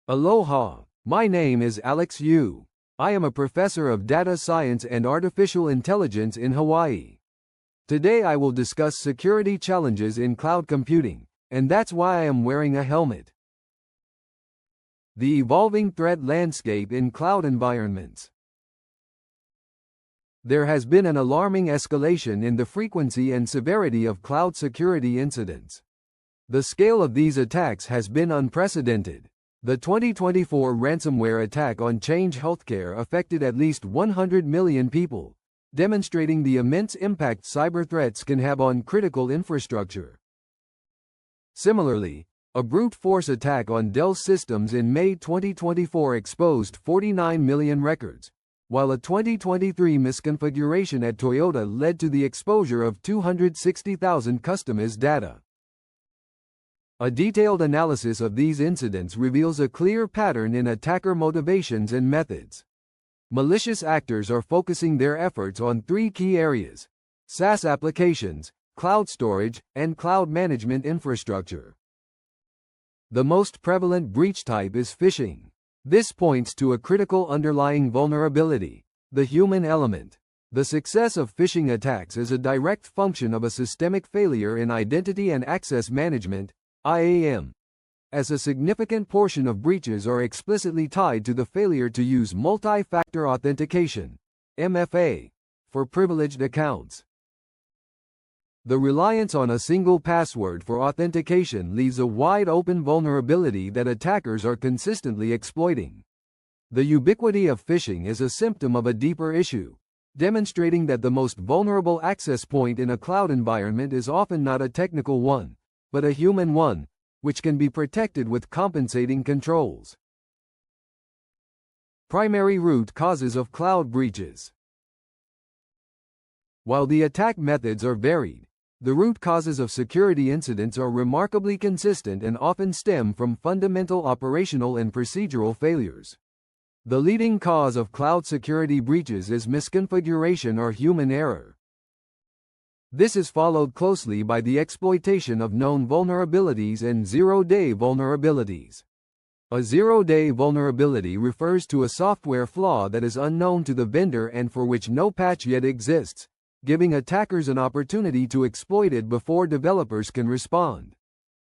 Aloha, my name is Alex Yu. I am a professor of data science and artificial intelligence in Hawaii. Today I will discuss security challenges in cloud computing, and that's why I am wearing a helmet. The evolving threat landscape in cloud environments. There has been an alarming escalation in the frequency and severity of cloud security incidents. The scale of these attacks has been unprecedented. The 2024 ransomware attack on Change Healthcare affected at least 100 million people, demonstrating the immense impact cyber threats can have on critical infrastructure. Similarly, a brute force attack on Dell systems in May 2024 exposed 49 million records, while a 2023 misconfiguration at Toyota led to the exposure of 260,000 customers' data. A detailed analysis of these incidents reveals a clear pattern in attacker motivations and methods. Malicious actors are focusing their efforts on three key areas: SaaS applications, cloud storage, and cloud management infrastructure. The most prevalent breach type is phishing. This points to a critical underlying vulnerability: the human element. The success of phishing attacks is a direct function of a systemic failure in identity and access management (IAM), as a significant portion of breaches are explicitly tied to the failure to use multi-factor authentication (MFA) for privileged accounts. The reliance on a single password for authentication leaves a wide-open vulnerability that attackers are consistently exploiting. The ubiquity of phishing is a symptom of a deeper issue, demonstrating that the most vulnerable access point in a cloud environment is often not a technical one, but a human one, which can be protected with compensating controls. Primary root causes of cloud breaches. While the attack methods are varied, the root causes of security incidents are remarkably consistent and often stem from fundamental operational and procedural failures. The leading cause of cloud security breaches is misconfiguration or human error. This is followed closely by the exploitation of known vulnerabilities and zero-day vulnerabilities. A zero-day vulnerability refers to a software flaw that is unknown to the vendor and for which no patch yet exists, giving attackers an opportunity to exploit it before developers can respond.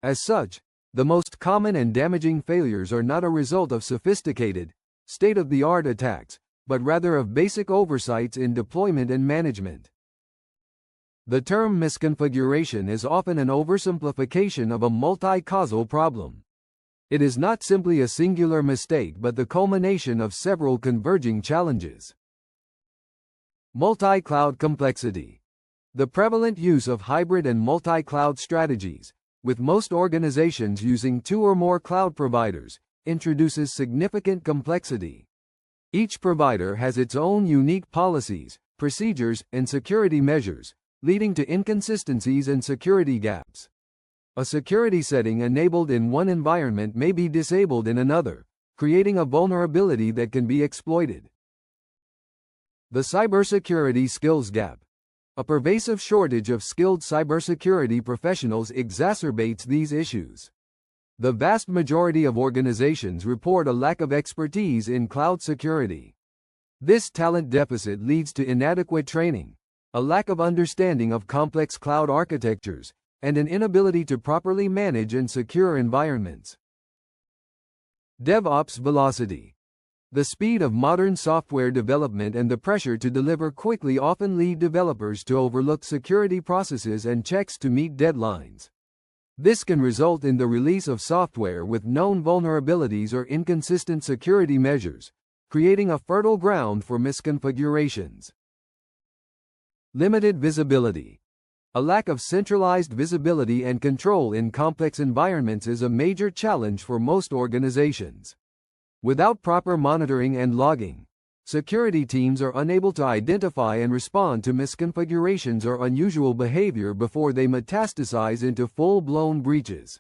As such, the most common and damaging failures are not a result of sophisticated, state-of-the-art attacks, but rather of basic oversights in deployment and management. The term misconfiguration is often an oversimplification of a multi-causal problem. It is not simply a singular mistake but the culmination of several converging challenges. Multi-cloud complexity. The prevalent use of hybrid and multi-cloud strategies, with most organizations using two or more cloud providers, introduces significant complexity. Each provider has its own unique policies, procedures, and security measures, leading to inconsistencies and security gaps. A security setting enabled in one environment may be disabled in another, creating a vulnerability that can be exploited. The cybersecurity skills gap. A pervasive shortage of skilled cybersecurity professionals exacerbates these issues. The vast majority of organizations report a lack of expertise in cloud security. This talent deficit leads to inadequate training, a lack of understanding of complex cloud architectures, and an inability to properly manage and secure environments. DevOps velocity. The speed of modern software development and the pressure to deliver quickly often lead developers to overlook security processes and checks to meet deadlines. This can result in the release of software with known vulnerabilities or inconsistent security measures, creating a fertile ground for misconfigurations. Limited visibility. A lack of centralized visibility and control in complex environments is a major challenge for most organizations. Without proper monitoring and logging, security teams are unable to identify and respond to misconfigurations or unusual behavior before they metastasize into full-blown breaches.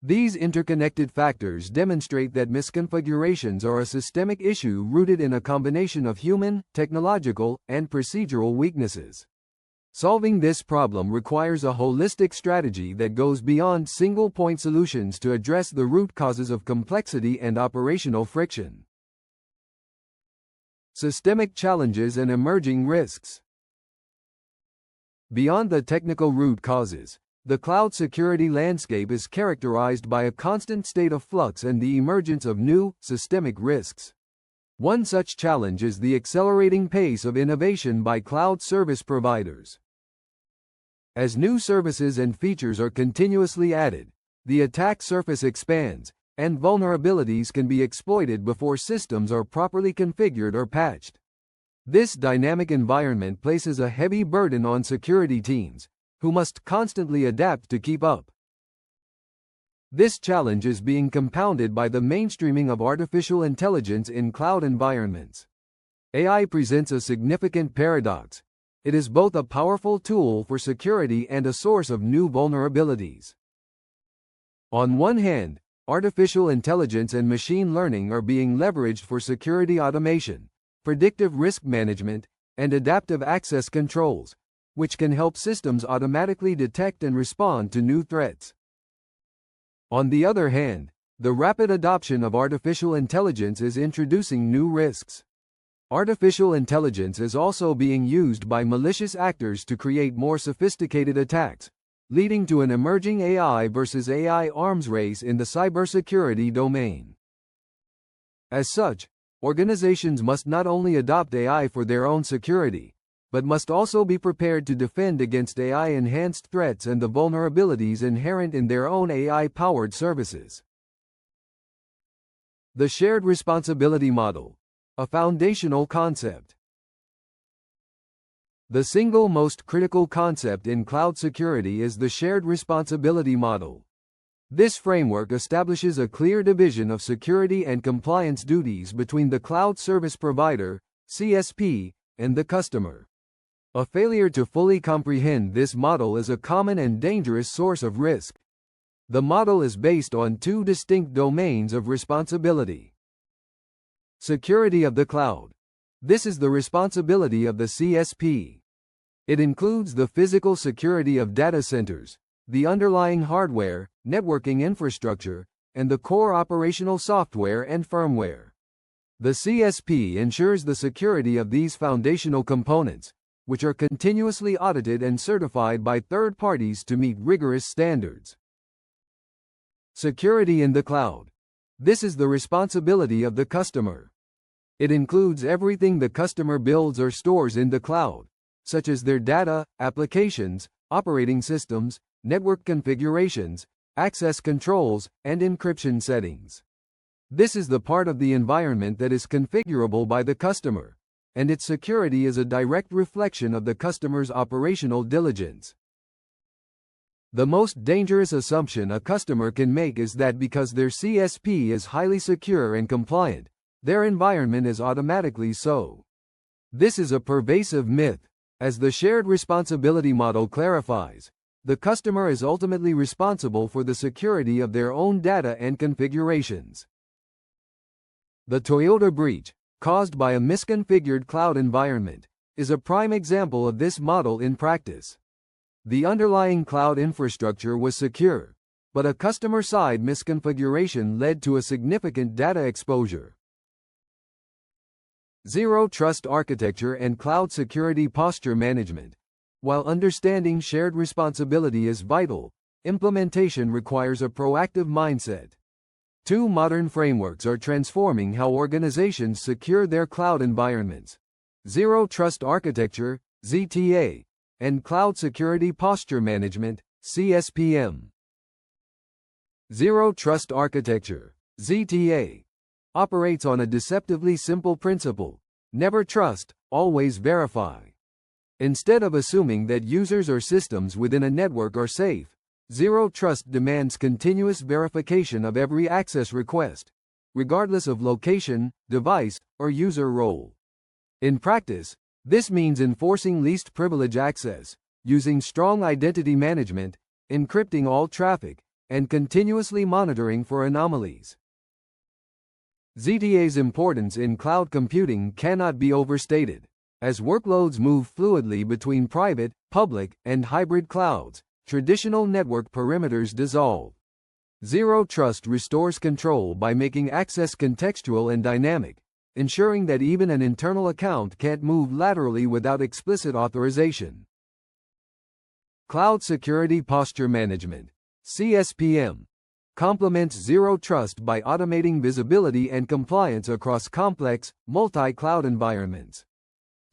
These interconnected factors demonstrate that misconfigurations are a systemic issue rooted in a combination of human, technological, and procedural weaknesses. Solving this problem requires a holistic strategy that goes beyond single-point solutions to address the root causes of complexity and operational friction. Systemic challenges and emerging risks. Beyond the technical root causes, the cloud security landscape is characterized by a constant state of flux and the emergence of new, systemic risks. One such challenge is the accelerating pace of innovation by cloud service providers. As new services and features are continuously added, the attack surface expands, and vulnerabilities can be exploited before systems are properly configured or patched. This dynamic environment places a heavy burden on security teams, who must constantly adapt to keep up. This challenge is being compounded by the mainstreaming of artificial intelligence in cloud environments. AI presents a significant paradox. It is both a powerful tool for security and a source of new vulnerabilities. On one hand, artificial intelligence and machine learning are being leveraged for security automation, predictive risk management, and adaptive access controls, which can help systems automatically detect and respond to new threats. On the other hand, the rapid adoption of artificial intelligence is introducing new risks. Artificial intelligence is also being used by malicious actors to create more sophisticated attacks, leading to an emerging AI versus AI arms race in the cybersecurity domain. As such, organizations must not only adopt AI for their own security, but must also be prepared to defend against AI-enhanced threats and the vulnerabilities inherent in their own AI-powered services. The shared responsibility model, a foundational concept. The single most critical concept in cloud security is the shared responsibility model. This framework establishes a clear division of security and compliance duties between the cloud service provider, CSP, and the customer. A failure to fully comprehend this model is a common and dangerous source of risk. The model is based on two distinct domains of responsibility. Security of the cloud. This is the responsibility of the CSP. It includes the physical security of data centers, the underlying hardware, networking infrastructure, and the core operational software and firmware. The CSP ensures the security of these foundational components, which are continuously audited and certified by third parties to meet rigorous standards. Security in the cloud. This is the responsibility of the customer. It includes everything the customer builds or stores in the cloud, such as their data, applications, operating systems, network configurations, access controls, and encryption settings. This is the part of the environment that is configurable by the customer, and its security is a direct reflection of the customer's operational diligence. The most dangerous assumption a customer can make is that because their CSP is highly secure and compliant, their environment is automatically so. This is a pervasive myth. As the shared responsibility model clarifies, the customer is ultimately responsible for the security of their own data and configurations. The Toyota breach, caused by a misconfigured cloud environment, is a prime example of this model in practice. The underlying cloud infrastructure was secure, but a customer-side misconfiguration led to a significant data exposure. Zero Trust Architecture and Cloud Security Posture Management. While understanding shared responsibility is vital, implementation requires a proactive mindset. Two modern frameworks are transforming how organizations secure their cloud environments: Zero Trust Architecture, ZTA, and Cloud Security Posture Management, CSPM. Zero Trust Architecture, ZTA, operates on a deceptively simple principle: never trust, always verify. Instead of assuming that users or systems within a network are safe, Zero Trust demands continuous verification of every access request, regardless of location, device, or user role. In practice, this means enforcing least privilege access, using strong identity management, encrypting all traffic, and continuously monitoring for anomalies. ZTA's importance in cloud computing cannot be overstated. As workloads move fluidly between private, public, and hybrid clouds, traditional network perimeters dissolve. Zero Trust restores control by making access contextual and dynamic, ensuring that even an internal account can't move laterally without explicit authorization. Cloud Security Posture Management (CSPM) complements Zero Trust by automating visibility and compliance across complex, multi-cloud environments.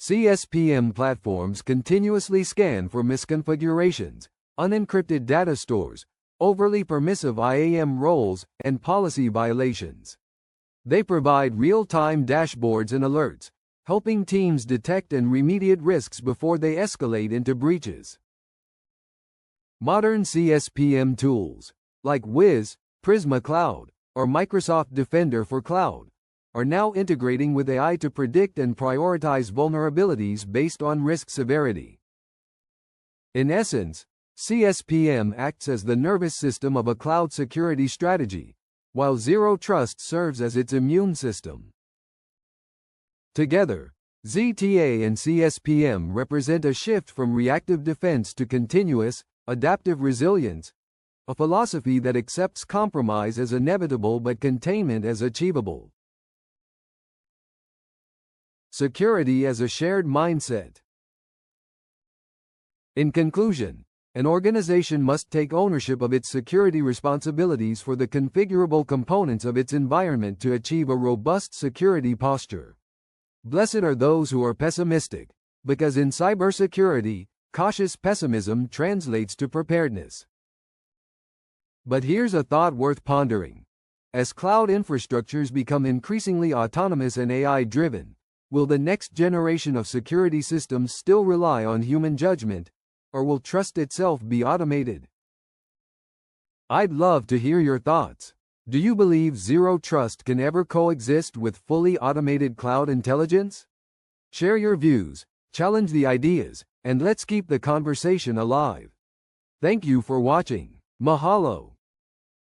CSPM platforms continuously scan for misconfigurations, unencrypted data stores, overly permissive IAM roles, and policy violations. They provide real-time dashboards and alerts, helping teams detect and remediate risks before they escalate into breaches. Modern CSPM tools, like Wiz, Prisma Cloud, or Microsoft Defender for Cloud, are now integrating with AI to predict and prioritize vulnerabilities based on risk severity. In essence, CSPM acts as the nervous system of a cloud security strategy, while Zero Trust serves as its immune system. Together, ZTA and CSPM represent a shift from reactive defense to continuous, adaptive resilience, a philosophy that accepts compromise as inevitable but containment as achievable. Security as a shared mindset. In conclusion, an organization must take ownership of its security responsibilities for the configurable components of its environment to achieve a robust security posture. Blessed are those who are pessimistic, because in cybersecurity, cautious pessimism translates to preparedness. But here's a thought worth pondering. As cloud infrastructures become increasingly autonomous and AI-driven, will the next generation of security systems still rely on human judgment, or will trust itself be automated? I'd love to hear your thoughts. Do you believe Zero Trust can ever coexist with fully automated cloud intelligence? Share your views, challenge the ideas, and let's keep the conversation alive. Thank you for watching. Mahalo.